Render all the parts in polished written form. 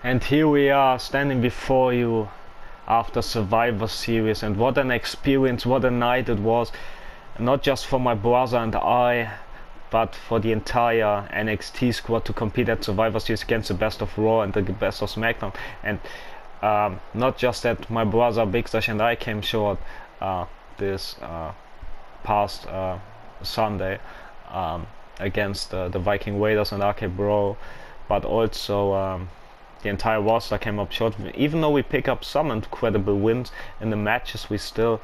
And here we are standing before you after Survivor Series, and what an experience, what a night it was, not just for my brother and I, but for the entire NXT squad to compete at Survivor Series against the best of Raw and the best of SmackDown. And not just that my brother Big Sash and I came short this past Sunday against the Viking Raiders and RK Bro, but also the entire roster came up short. Even though we pick up some incredible wins in the matches, we still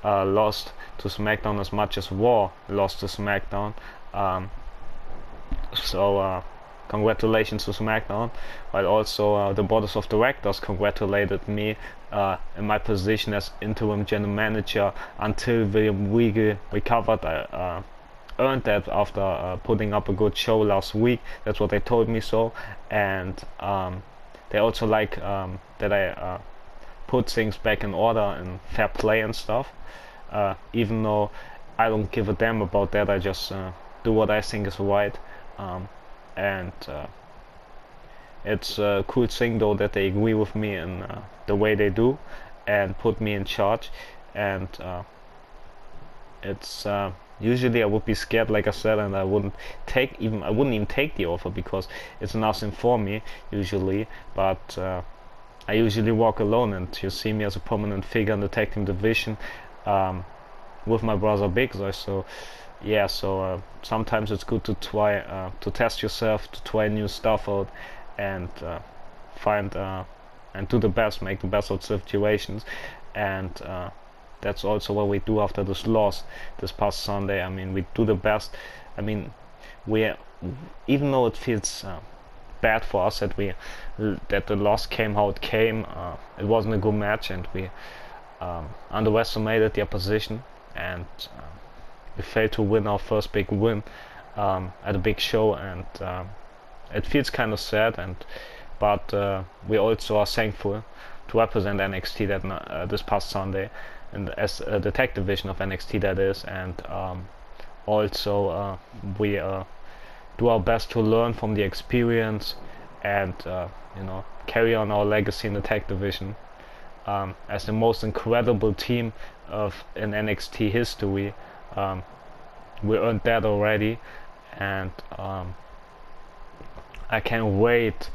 lost to SmackDown as much as Raw lost to SmackDown. So congratulations to SmackDown, while also the board of directors congratulated me in my position as interim general manager until William Regal recovered. I earned that after putting up a good show last week. That's what they told me so, and they also like that I put things back in order and fair play and stuff. Even though I don't give a damn about that, I just do what I think is right. And it's a cool thing though that they agree with me in the way they do and put me in charge. And it's usually I would be scared, like I said, and I wouldn't even take the offer because it's nothing for me usually. But I usually walk alone, and you see me as a prominent figure in the tag team division with my brother Big Sash. So yeah, so sometimes it's good to try to test yourself, to try new stuff out, and find and do the best, make the best of situations. And that's also what we do after this loss this past Sunday. I mean, we do the best. I mean, even though it feels bad for us that the loss came how it came, it wasn't a good match, and we underestimated the opposition, and we failed to win our first big win at a big show, and it feels kind of sad. But we also are thankful to represent NXT this past Sunday, and as the tag division of NXT that is, and also we do our best to learn from the experience and carry on our legacy in the tag division as the most incredible team in NXT history. We earned that already, and I can't wait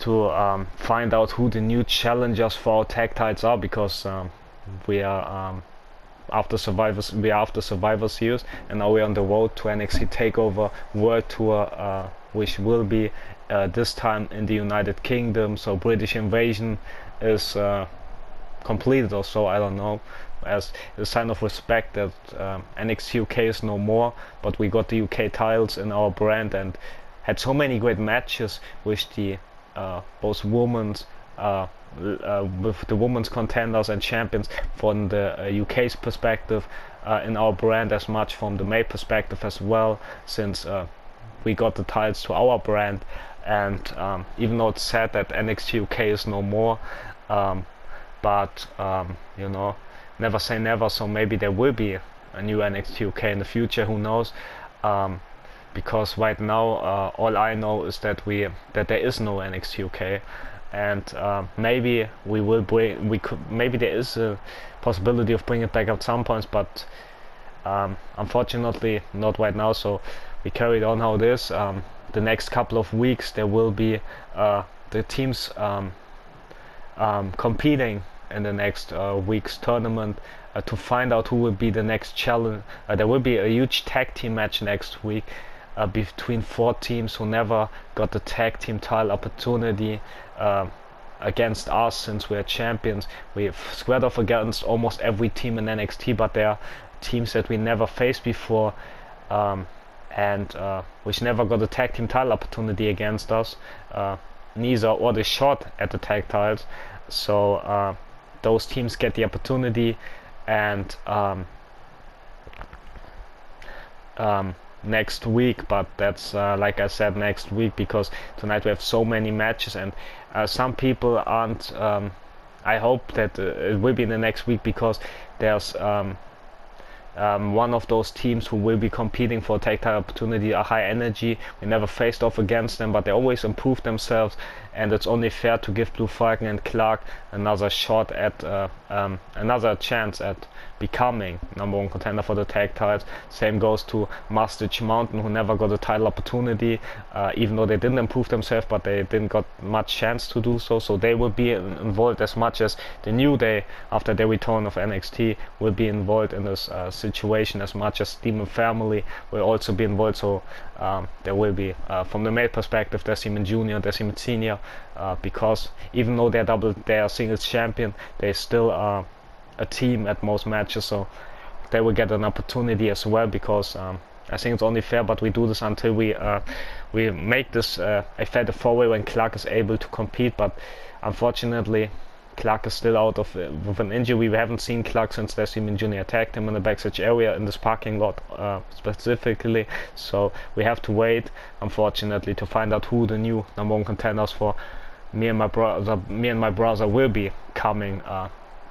to find out who the new challengers for our tag titles are, because we are after Survivor Series, and now we're on the road to NXT Takeover World Tour, which will be this time in the United Kingdom. So British Invasion is completed or so, I don't know, as a sign of respect that NXT UK is no more, but we got the UK titles in our brand and had so many great matches with the both women's with the women's contenders and champions from the UK's perspective in our brand, as much from the male perspective as well, since we got the titles to our brand. And even though it's sad that NXT UK is no more, but never say never, so maybe there will be a new NXT UK in the future, who knows, because right now all I know is that there is no NXT UK, and maybe maybe there is a possibility of bringing it back at some points, but unfortunately not right now. So we carried on how it is. The next couple of weeks there will be the teams competing in the next week's tournament to find out who will be the next challenge. There will be a huge tag team match next week between 4 teams who never got the tag team title opportunity against us, since we're champions. We've squared off against almost every team in NXT, but there are teams that we never faced before, and which never got a tag team title opportunity against us, neither or the shot at the tag titles. So those teams get the opportunity, and next week, but that's like I said, next week, because tonight we have so many matches, and some people aren't I hope that it will be in the next week, because there's one of those teams who will be competing for a tag title opportunity, a high energy. We never faced off against them, but they always improve themselves, and it's only fair to give Blue Falcon and Clark another shot at another chance at becoming #1 contender for the tag titles. Same goes to Mustache Mountain, who never got a title opportunity, even though they didn't improve themselves, but they didn't got much chance to do so. So they will be involved as much as the New Day, after their return of NXT, will be involved in this situation as much as Demon Family will also be involved. So there will be, from the male perspective, Decimon Jr., Decimon Senior, because even though they are singles champion, they still are a team at most matches, so they will get an opportunity as well, because I think it's only fair, but we do this until we make this a fatal four-way when Clark is able to compete. But unfortunately, Clark is still out of with an injury. We haven't seen Clark since Decimon Jr. attacked him in the backstage area in this parking lot specifically, so we have to wait, unfortunately, to find out who the new #1 contenders for me and my brother will be coming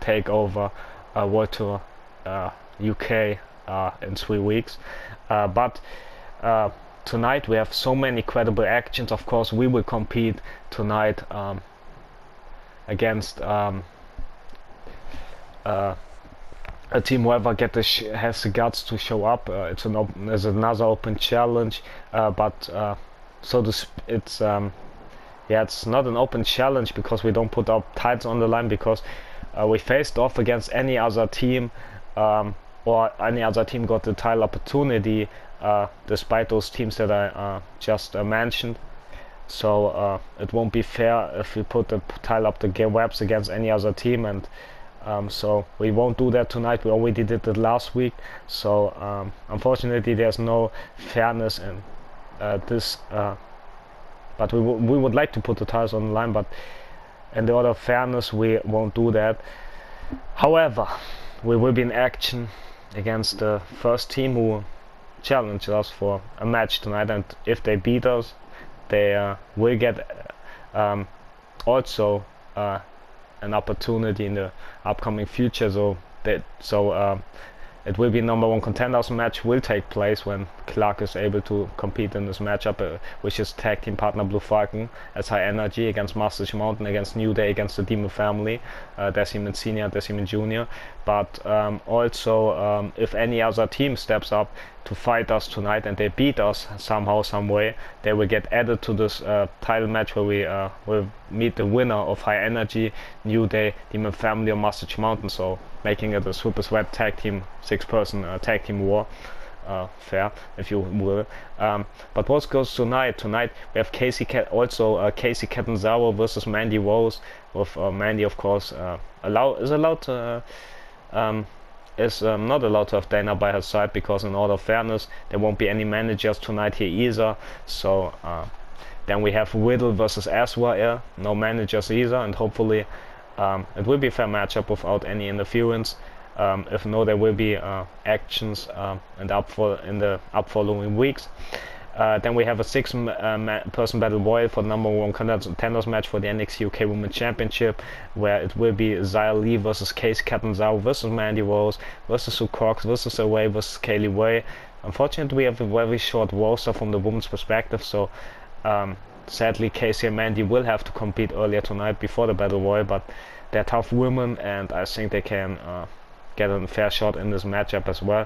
take over World Tour UK in 3 weeks. But tonight we have so many credible actions. Of course, we will compete tonight against a team whoever has the guts to show up. It's another open challenge, but it's it's not an open challenge because we don't put our titles on the line, because we faced off against any other team, or any other team got the title opportunity, despite those teams that I just mentioned. So it won't be fair if we put the title up the webs against any other team, and so we won't do that tonight. We already did it last week, so unfortunately there's no fairness in this, but we would like to put the titles on the line, but in the order of fairness we won't do that. However, we will be in action against the first team who challenged us for a match tonight, and if they beat us, they will get also an opportunity in the upcoming future. So it will be #1 contenders match will take place when Clark is able to compete in this matchup, which is tag team partner Blue Falcon as High Energy against Mustache Mountain, against New Day, against the Demon Family, Decimon Senior, Decimon Junior. But also if any other team steps up to fight us tonight and they beat us somehow, some way, they will get added to this title match where we will meet the winner of High Energy, New Day, Demon Family, or Mustache Mountain. So making it a super sweat tag team, 6-person tag team war. Fair, if you will. But what goes tonight? Tonight we have Casey Catanzaro versus Mandy Rose, with Mandy, of course, is not allowed to have Dana by her side, because in order of fairness there won't be any managers tonight here either. So then we have Riddle versus Aswa, no managers either, and hopefully it will be a fair matchup without any interference. If no, there will be actions in the following weeks. Then we have a 6-person battle royal for the #1 contenders match for the NXT UK Women's Championship, where it will be Xia Li versus Case Catanzaro versus Mandy Rose versus Sue Cox versus Away versus Kaylee Way. Unfortunately, we have a very short roster from the women's perspective, so sadly Casey and Mandy will have to compete earlier tonight before the battle royal, but they're tough women, and I think they can get a fair shot in this matchup as well.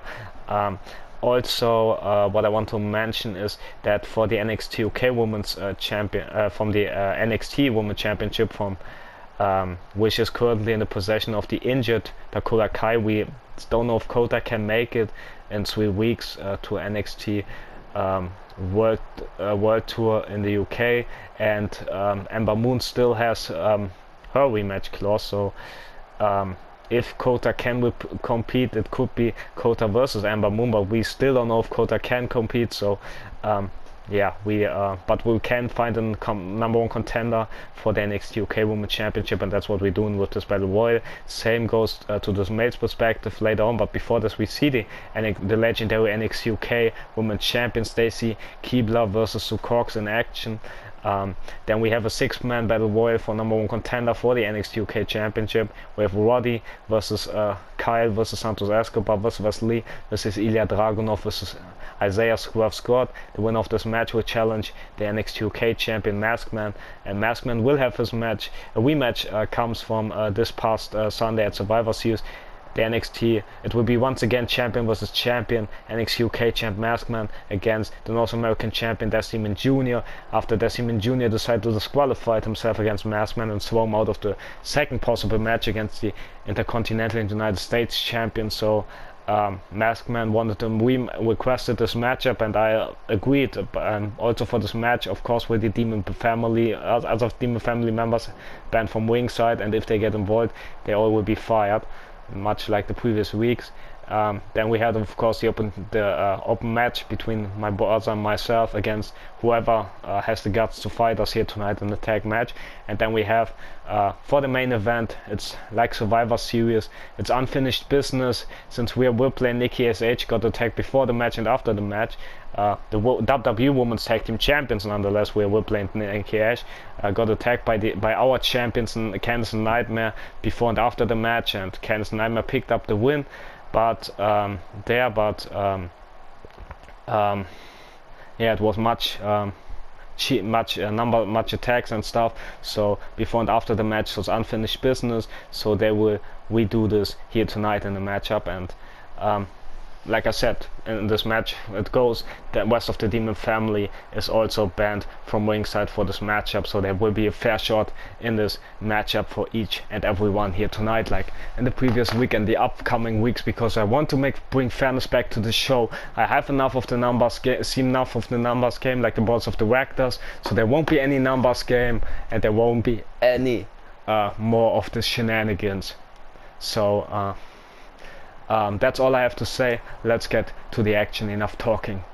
Also, what I want to mention is that for the NXT UK Women's Champion, from the NXT Women's Championship, which is currently in the possession of the injured Dakota Kai, we don't know if Kota can make it in 3 weeks to NXT World Tour in the UK, and Ember Moon still has her rematch clause. So if Kota can compete, it could be Kota versus Ember Moon, but we still don't know if Kota can compete. So yeah, but we can find a #1 contender for the NXT UK Women's Championship, and that's what we're doing with this battle royal. Same goes to this male's perspective later on, but before this we see the legendary NXT UK Women's Champion Stacy Keibler versus Sue Cox in action. Then we have a 6-man battle royal for #1 contender for the NXT UK Championship. We have Roddy versus Kyle versus Santos Escobar versus Wesley versus Ilya Dragunov versus Isaiah Swerve Scott. The winner of this match will challenge the NXT UK champion Maskman, and Maskman will have his match. A rematch comes from this past Sunday at Survivor Series. The NXT, it will be once again champion versus champion, NXT UK champ Maskman against the North American champion Deciman Jr. after Deciman Jr. decided to disqualify himself against Maskman and throw him out of the second possible match against the Intercontinental and United States champion. So Maskman wanted him, requested this matchup, and I agreed. Also for this match, of course, with the Demon family, other Demon family members banned from ringside, and if they get involved, they all will be fired, much like the previous weeks. Then we had, of course, the open match between my brother and myself against whoever has the guts to fight us here tonight in the tag match. And then we have for the main event, it's like Survivor Series, it's unfinished business, since we will play Nikki SH, got attacked before the match and after the match. The WWE Women's Tag Team Champions, nonetheless, we will play Nikki ASH, got attacked by our champions Candice and Nightmare before and after the match, and Candice and Nightmare picked up the win. But yeah, it was much attacks and stuff. So before and after the match was unfinished business. So they will redo this here tonight in the matchup, and like I said, in this match it goes, the rest of the Demon family is also banned from ringside for this matchup, so there will be a fair shot in this matchup for each and everyone here tonight, like in the previous week and the upcoming weeks, because I want to bring fairness back to the show. I have enough of the numbers game, like the Boards of Directors, so there won't be any numbers game, and there won't be any more of the shenanigans. So that's all I have to say. Let's get to the action. Enough talking.